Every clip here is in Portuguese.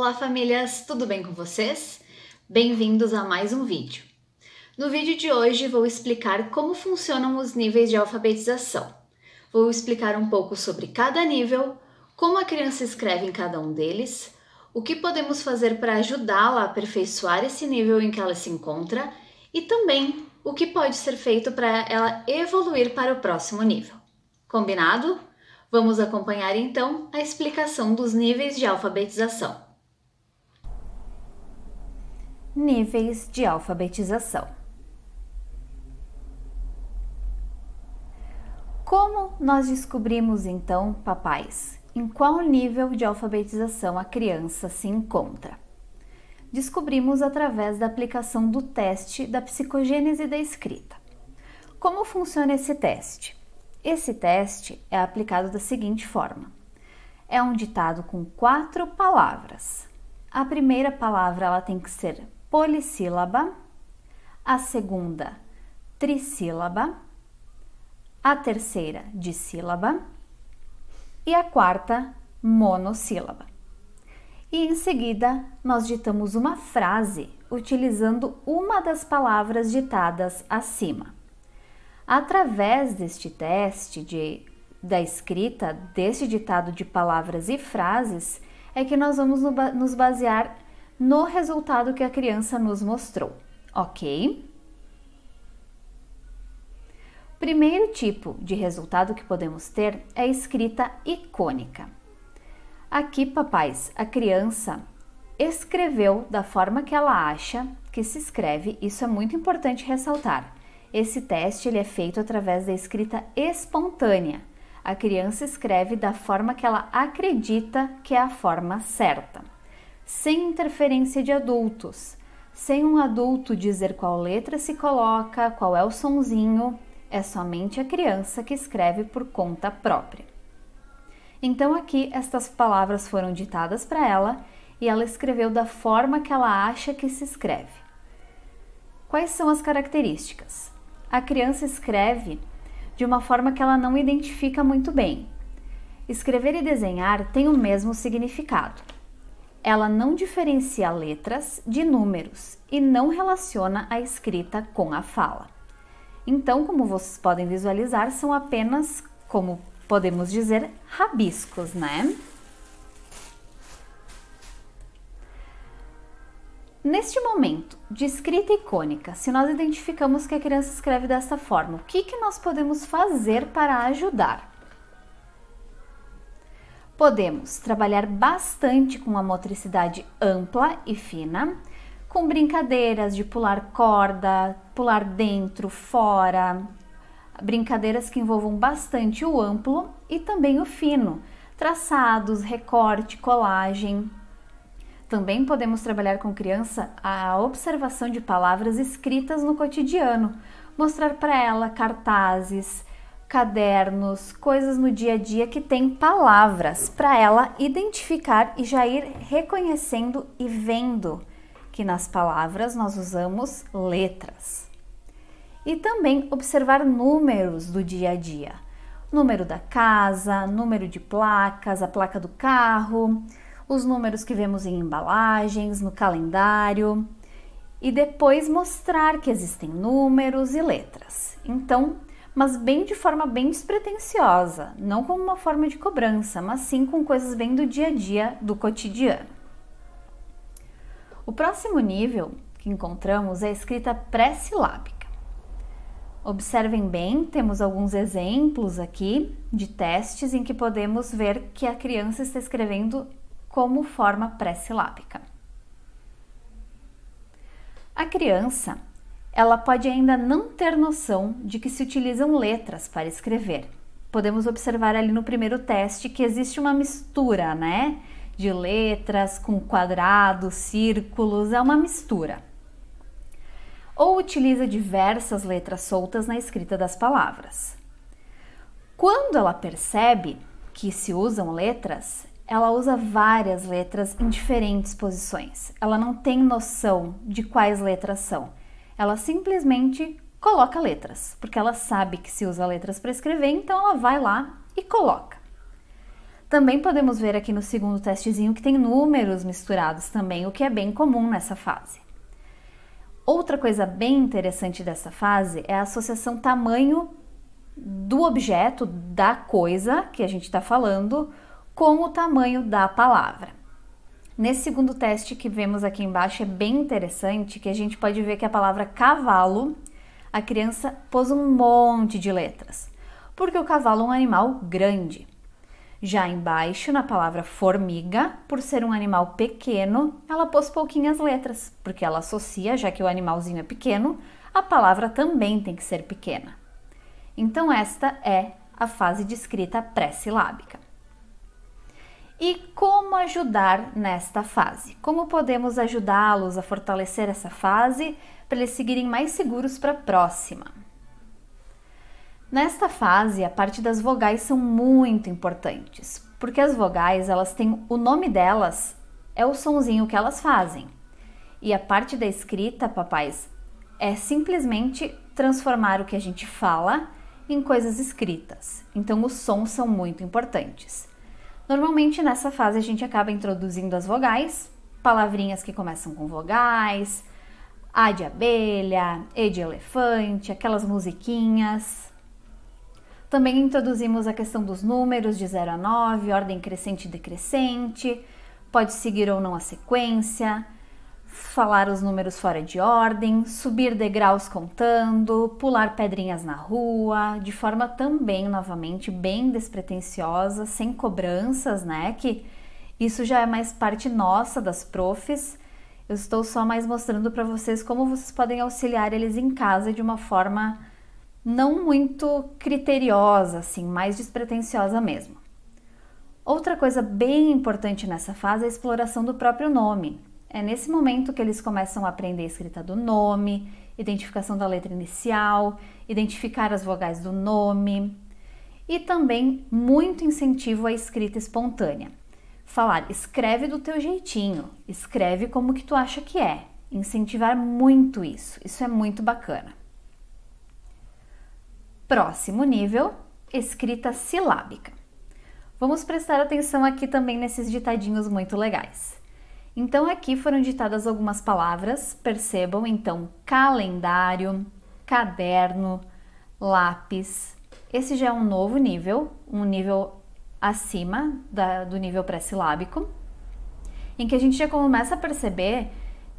Olá famílias, tudo bem com vocês? Bem-vindos a mais um vídeo. No vídeo de hoje vou explicar como funcionam os níveis de alfabetização. Vou explicar um pouco sobre cada nível, como a criança escreve em cada um deles, o que podemos fazer para ajudá-la a aperfeiçoar esse nível em que ela se encontra e também o que pode ser feito para ela evoluir para o próximo nível. Combinado? Vamos acompanhar então a explicação dos níveis de alfabetização. Níveis de alfabetização. Como nós descobrimos então, papais, em qual nível de alfabetização a criança se encontra? Descobrimos através da aplicação do teste da psicogênese da escrita. Como funciona esse teste? Esse teste é aplicado da seguinte forma: é um ditado com 4 palavras. A primeira palavra ela tem que ser polissílaba, a segunda trissílaba, a terceira dissílaba e a quarta monossílaba. E em seguida nós ditamos uma frase utilizando uma das palavras ditadas acima. Através deste teste da escrita deste ditado de palavras e frases é que nós vamos nos basear no resultado que a criança nos mostrou, ok? O primeiro tipo de resultado que podemos ter é a escrita icônica. Aqui, papais, a criança escreveu da forma que ela acha que se escreve. Isso é muito importante ressaltar. Esse teste ele é feito através da escrita espontânea. A criança escreve da forma que ela acredita que é a forma certa, sem interferência de adultos, sem um adulto dizer qual letra se coloca, qual é o sonzinho, é somente a criança que escreve por conta própria. Então aqui estas palavras foram ditadas para ela e ela escreveu da forma que ela acha que se escreve. Quais são as características? A criança escreve de uma forma que ela não identifica muito bem. Escrever e desenhar têm o mesmo significado. Ela não diferencia letras de números e não relaciona a escrita com a fala. Então, como vocês podem visualizar, são apenas, como podemos dizer, rabiscos, né? Neste momento de escrita icônica, se nós identificamos que a criança escreve dessa forma, o que nós podemos fazer para ajudar? Podemos trabalhar bastante com a motricidade ampla e fina, com brincadeiras de pular corda, pular dentro, fora, brincadeiras que envolvam bastante o amplo e também o fino, traçados, recorte, colagem. Também podemos trabalhar com criança a observação de palavras escritas no cotidiano, mostrar para ela cartazes, cadernos, coisas no dia a dia que tem palavras para ela identificar e já ir reconhecendo e vendo que nas palavras nós usamos letras. E também observar números do dia a dia. Número da casa, número de placas, a placa do carro, os números que vemos em embalagens, no calendário. E depois mostrar que existem números e letras. Então, mas de forma bem despretensiosa, não como uma forma de cobrança, mas sim com coisas bem do dia a dia, do cotidiano. O próximo nível que encontramos é a escrita pré-silábica. Observem bem, temos alguns exemplos aqui de testes em que podemos ver que a criança está escrevendo como forma pré-silábica. A criança ela pode ainda não ter noção de que se utilizam letras para escrever. Podemos observar ali no primeiro teste que existe uma mistura, né? De letras com quadrados, círculos, é uma mistura. Ou utiliza diversas letras soltas na escrita das palavras. Quando ela percebe que se usam letras, ela usa várias letras em diferentes posições. Ela não tem noção de quais letras são. Ela simplesmente coloca letras, porque ela sabe que se usa letras para escrever, então ela vai lá e coloca. Também podemos ver aqui no segundo testezinho que tem números misturados também, o que é bem comum nessa fase. Outra coisa bem interessante dessa fase é a associação tamanho do objeto, da coisa que a gente está falando, com o tamanho da palavra. Nesse segundo teste que vemos aqui embaixo é bem interessante que a gente pode ver que a palavra cavalo, a criança pôs um monte de letras, porque o cavalo é um animal grande. Já embaixo, na palavra formiga, por ser um animal pequeno, ela pôs pouquinhas letras, porque ela associa, já que o animalzinho é pequeno, a palavra também tem que ser pequena. Então esta é a fase de escrita pré-silábica. E como ajudar nesta fase? Como podemos ajudá-los a fortalecer essa fase para eles seguirem mais seguros para a próxima? Nesta fase, a parte das vogais são muito importantes, porque as vogais, elas têm o nome delas, é o sonzinho que elas fazem. E a parte da escrita, papais, é simplesmente transformar o que a gente fala em coisas escritas. Então, os sons são muito importantes. Normalmente, nessa fase, a gente acaba introduzindo as vogais, palavrinhas que começam com vogais, A de abelha, E de elefante, aquelas musiquinhas. Também introduzimos a questão dos números de 0 a 9, ordem crescente e decrescente, pode seguir ou não a sequência, falar os números fora de ordem, subir degraus contando, pular pedrinhas na rua, de forma também, novamente, bem despretensiosa, sem cobranças, né? Que isso já é mais parte nossa, das profs. Eu estou só mais mostrando para vocês como vocês podem auxiliar eles em casa de uma forma não muito criteriosa, assim, mais despretensiosa mesmo. Outra coisa bem importante nessa fase é a exploração do próprio nome. É nesse momento que eles começam a aprender a escrita do nome, identificação da letra inicial, identificar as vogais do nome e também muito incentivo à escrita espontânea. Falar, escreve do teu jeitinho, escreve como que tu acha que é. Incentivar muito isso é muito bacana. Próximo nível, escrita silábica. Vamos prestar atenção aqui também nesses ditadinhos muito legais. Então aqui foram ditadas algumas palavras, percebam então calendário, caderno, lápis. Esse já é um novo nível, um nível acima do nível pré-silábico, em que a gente já começa a perceber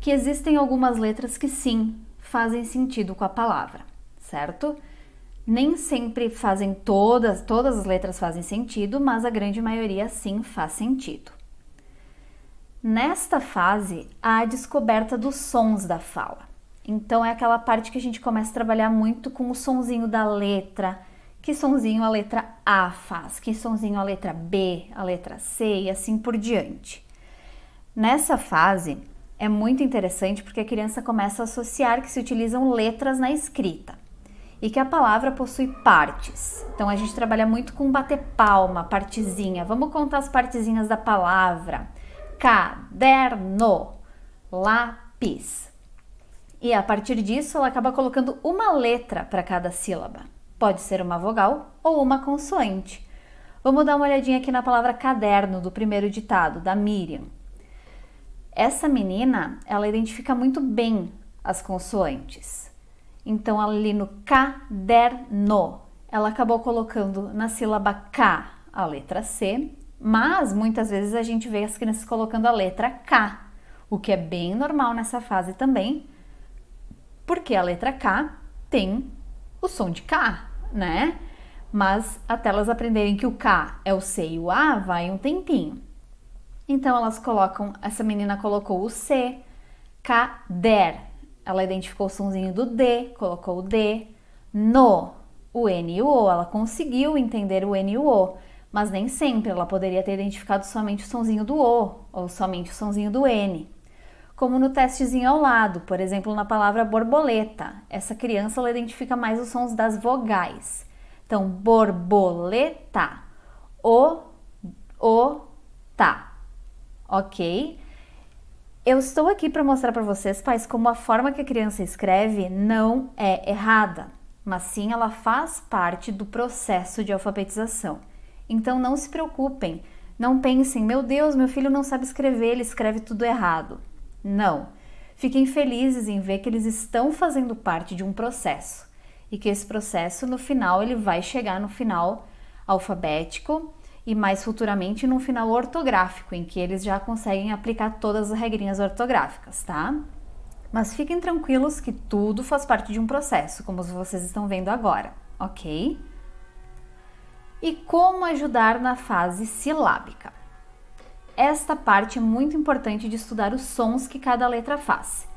que existem algumas letras que sim, fazem sentido com a palavra, certo? Nem sempre fazem todas as letras fazem sentido, mas a grande maioria sim faz sentido. Nesta fase, há a descoberta dos sons da fala. Então é aquela parte que a gente começa a trabalhar muito com o sonzinho da letra, que sonzinho a letra A faz, que sonzinho a letra B, a letra C e assim por diante. Nessa fase é muito interessante porque a criança começa a associar que se utilizam letras na escrita e que a palavra possui partes. Então a gente trabalha muito com bater palma, partezinha. Vamos contar as partezinhas da palavra. Caderno, lápis. E a partir disso ela acaba colocando uma letra para cada sílaba. Pode ser uma vogal ou uma consoante. Vamos dar uma olhadinha aqui na palavra caderno do primeiro ditado, da Miriam. Essa menina, ela identifica muito bem as consoantes. Então, ali no caderno, ela acabou colocando na sílaba K a letra C, mas muitas vezes a gente vê as crianças colocando a letra K, o que é bem normal nessa fase também, porque a letra K tem o som de K, né? Mas até elas aprenderem que o K é o C e o A, vai um tempinho. Então elas colocam, essa menina colocou o C, cader, ela identificou o sonzinho do D, colocou o D, no, o N e o O, ela conseguiu entender o N e o O, mas nem sempre ela poderia ter identificado somente o sonzinho do O, ou somente o sonzinho do N. Como no testezinho ao lado, por exemplo, na palavra borboleta, essa criança ela identifica mais os sons das vogais. Então, borboleta, tá, ok? Eu estou aqui para mostrar para vocês, pais, como a forma que a criança escreve não é errada, mas sim ela faz parte do processo de alfabetização. Então não se preocupem, não pensem, meu Deus, meu filho não sabe escrever, ele escreve tudo errado. Não, fiquem felizes em ver que eles estão fazendo parte de um processo e que esse processo no final ele vai chegar no final alfabético e mais futuramente no final ortográfico, em que eles já conseguem aplicar todas as regrinhas ortográficas, tá? Mas fiquem tranquilos que tudo faz parte de um processo, como vocês estão vendo agora, ok? E como ajudar na fase silábica? Esta parte é muito importante de estudar os sons que cada letra faz.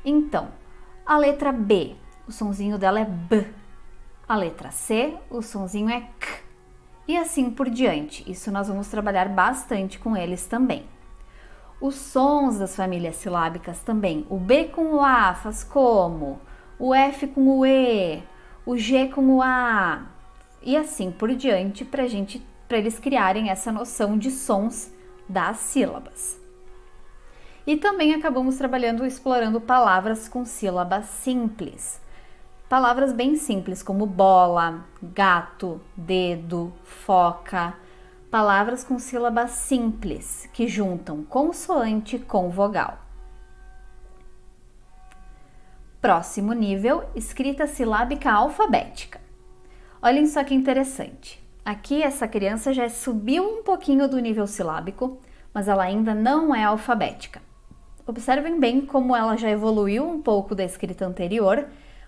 Então, a letra B, o sonzinho dela é B. A letra C, o sonzinho é K. E assim por diante. Isso nós vamos trabalhar bastante com eles também. Os sons das famílias silábicas também. O B com o A faz como? O F com o E, o G com o A. E assim por diante para eles criarem essa noção de sons das sílabas. E também acabamos explorando palavras com sílabas simples. Palavras bem simples como bola, gato, dedo, foca. Palavras com sílabas simples que juntam consoante com vogal. Próximo nível, escrita silábica alfabética. Olhem só que interessante. Aqui essa criança já subiu um pouquinho do nível silábico, mas ela ainda não é alfabética. Observem bem como ela já evoluiu um pouco da escrita anterior,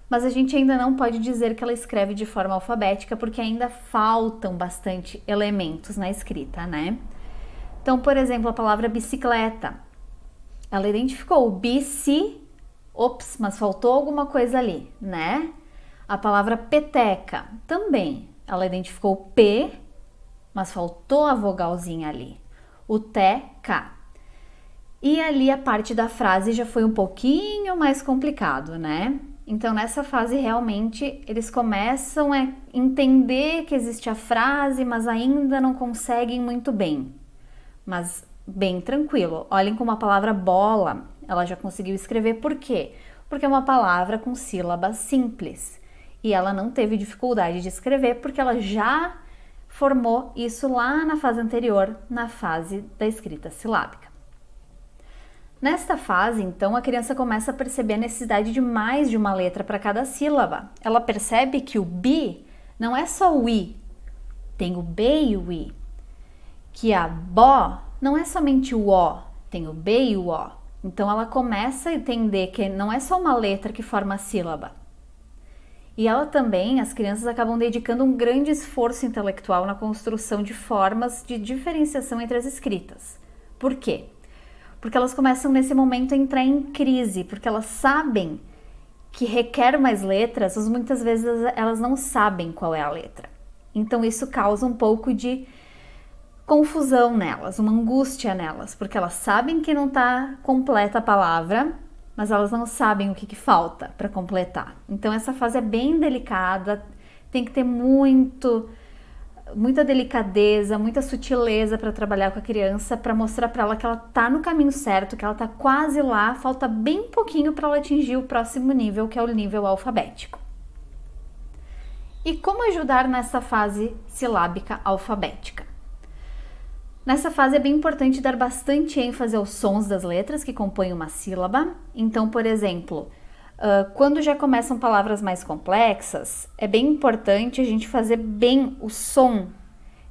mas a gente ainda não pode dizer que ela escreve de forma alfabética porque ainda faltam bastante elementos na escrita, né? Então, por exemplo, a palavra bicicleta. Ela identificou o bici, ops, mas faltou alguma coisa ali, né? A palavra peteca também. Ela identificou o P, mas faltou a vogalzinha ali. O teca. E ali a parte da frase já foi um pouquinho mais complicado, né? Então, nessa fase, realmente, eles começam a entender que existe a frase, mas ainda não conseguem muito bem. Mas bem tranquilo. Olhem como a palavra bola, ela já conseguiu escrever. Por quê? Porque é uma palavra com sílabas simples. E ela não teve dificuldade de escrever porque ela já formou isso lá na fase anterior, na fase da escrita silábica. Nesta fase, então, a criança começa a perceber a necessidade de mais de uma letra para cada sílaba. Ela percebe que o bi não é só o i, tem o b e o i. Que a bó não é somente o o, tem o b e o o. Então, ela começa a entender que não é só uma letra que forma a sílaba. E ela também, as crianças acabam dedicando um grande esforço intelectual na construção de formas de diferenciação entre as escritas. Por quê? Porque elas começam nesse momento a entrar em crise, porque elas sabem que requer mais letras, mas muitas vezes elas não sabem qual é a letra. Então isso causa um pouco de confusão nelas, uma angústia nelas, porque elas sabem que não está completa a palavra, mas elas não sabem o que falta para completar. Então essa fase é bem delicada, tem que ter muita delicadeza, muita sutileza para trabalhar com a criança, para mostrar para ela que ela está no caminho certo, que ela está quase lá, falta bem pouquinho para ela atingir o próximo nível, que é o nível alfabético. E como ajudar nessa fase silábica alfabética? Nessa fase é bem importante dar bastante ênfase aos sons das letras que compõem uma sílaba. Então, por exemplo, quando já começam palavras mais complexas, é bem importante a gente fazer bem o som.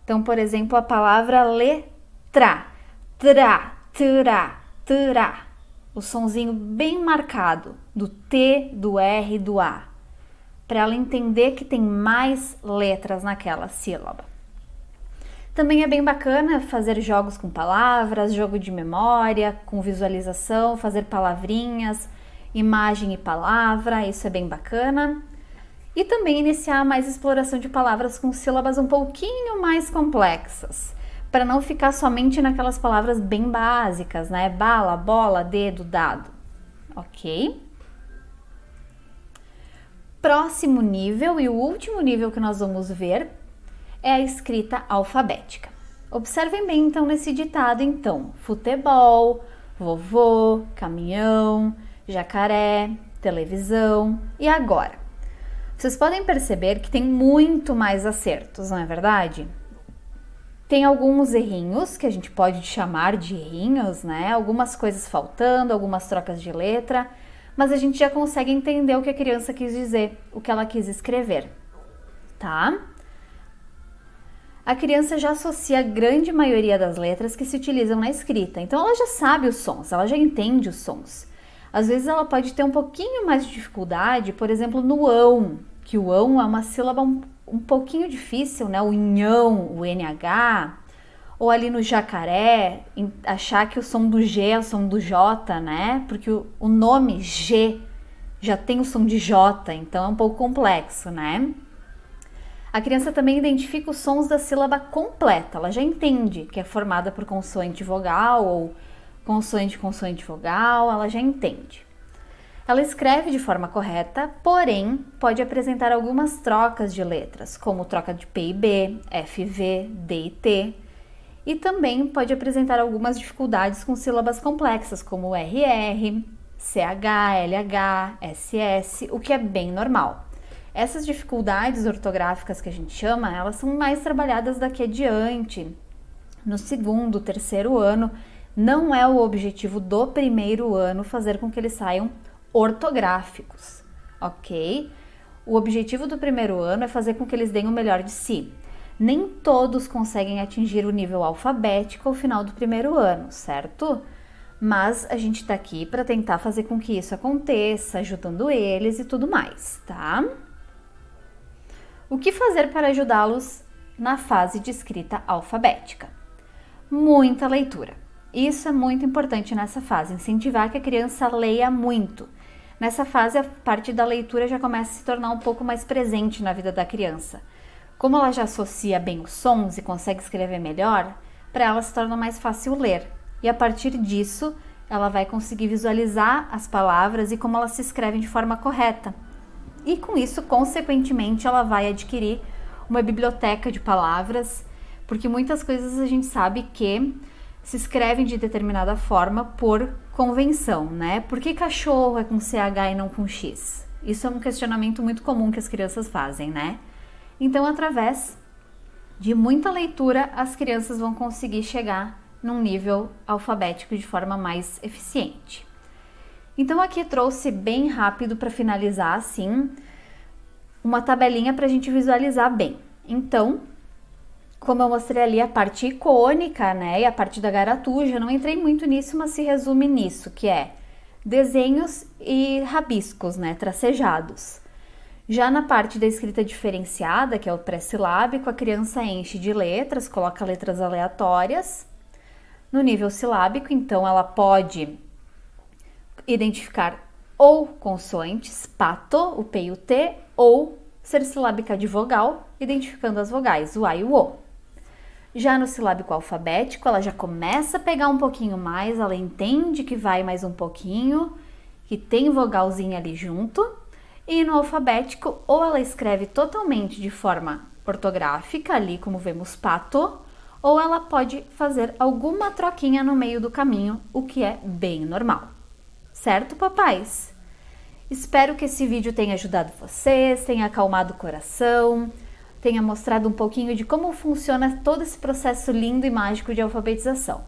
Então, por exemplo, a palavra letra, tra, tra, tra. O sonzinho bem marcado do T, do R e do A, para ela entender que tem mais letras naquela sílaba. Também é bem bacana fazer jogos com palavras, jogo de memória, com visualização, fazer palavrinhas, imagem e palavra, isso é bem bacana. E também iniciar mais exploração de palavras com sílabas um pouquinho mais complexas, para não ficar somente naquelas palavras bem básicas, né? Bala, bola, dedo, dado. Ok? Próximo nível e o último nível que nós vamos ver é a escrita alfabética. Observem bem então nesse ditado então: futebol, vovô, caminhão, jacaré, televisão. E agora? Vocês podem perceber que tem muito mais acertos, não é verdade? Tem alguns errinhos, que a gente pode chamar de errinhos, né? Algumas coisas faltando, algumas trocas de letra, mas a gente já consegue entender o que a criança quis dizer, o que ela quis escrever, tá? A criança já associa a grande maioria das letras que se utilizam na escrita, então ela já sabe os sons, ela já entende os sons. Às vezes ela pode ter um pouquinho mais de dificuldade, por exemplo, no ão, que o ão é uma sílaba um pouquinho difícil, né? O nhão, o NH, ou ali no jacaré, achar que o som do G é o som do J, né? Porque o nome G já tem o som de J, então é um pouco complexo, né? A criança também identifica os sons da sílaba completa, ela já entende que é formada por consoante vogal ou consoante vogal, ela já entende. Ela escreve de forma correta, porém pode apresentar algumas trocas de letras, como troca de P e B, F, V, D e T, e também pode apresentar algumas dificuldades com sílabas complexas, como RR, CH, LH, SS, o que é bem normal. Essas dificuldades ortográficas que a gente chama, elas são mais trabalhadas daqui adiante, no segundo, terceiro ano. Não é o objetivo do primeiro ano fazer com que eles saiam ortográficos, ok? O objetivo do primeiro ano é fazer com que eles deem o melhor de si. Nem todos conseguem atingir o nível alfabético ao final do primeiro ano, certo? Mas a gente tá aqui para tentar fazer com que isso aconteça, ajudando eles e tudo mais, tá? O que fazer para ajudá-los na fase de escrita alfabética? Muita leitura. Isso é muito importante nessa fase, incentivar que a criança leia muito. Nessa fase, a parte da leitura já começa a se tornar um pouco mais presente na vida da criança. Como ela já associa bem os sons e consegue escrever melhor, para ela se torna mais fácil ler. E a partir disso, ela vai conseguir visualizar as palavras e como elas se escrevem de forma correta. E com isso, consequentemente, ela vai adquirir uma biblioteca de palavras, porque muitas coisas a gente sabe que se escrevem de determinada forma por convenção, né? Por que cachorro é com CH e não com X? Isso é um questionamento muito comum que as crianças fazem, né? Então, através de muita leitura, as crianças vão conseguir chegar num nível alfabético de forma mais eficiente. Então, aqui trouxe bem rápido para finalizar, assim, uma tabelinha para a gente visualizar bem. Então, como eu mostrei ali a parte icônica, né, e a parte da garatuja, não entrei muito nisso, mas se resume nisso, que é desenhos e rabiscos, né, tracejados. Já na parte da escrita diferenciada, que é o pré-silábico, a criança enche de letras, coloca letras aleatórias. No nível silábico, então, ela pode identificar ou consoantes, pato, o P e o T, ou ser silábica de vogal, identificando as vogais, o A e o O. Já no silábico alfabético, ela já começa a pegar um pouquinho mais, ela entende que vai mais um pouquinho, que tem vogalzinha ali junto. E no alfabético, ou ela escreve totalmente de forma ortográfica, ali como vemos pato, ou ela pode fazer alguma troquinha no meio do caminho, o que é bem normal. Certo, papais? Espero que esse vídeo tenha ajudado vocês, tenha acalmado o coração, tenha mostrado um pouquinho de como funciona todo esse processo lindo e mágico de alfabetização.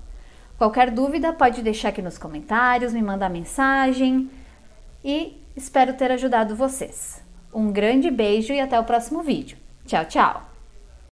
Qualquer dúvida pode deixar aqui nos comentários, me mandar mensagem e espero ter ajudado vocês. Um grande beijo e até o próximo vídeo. Tchau, tchau!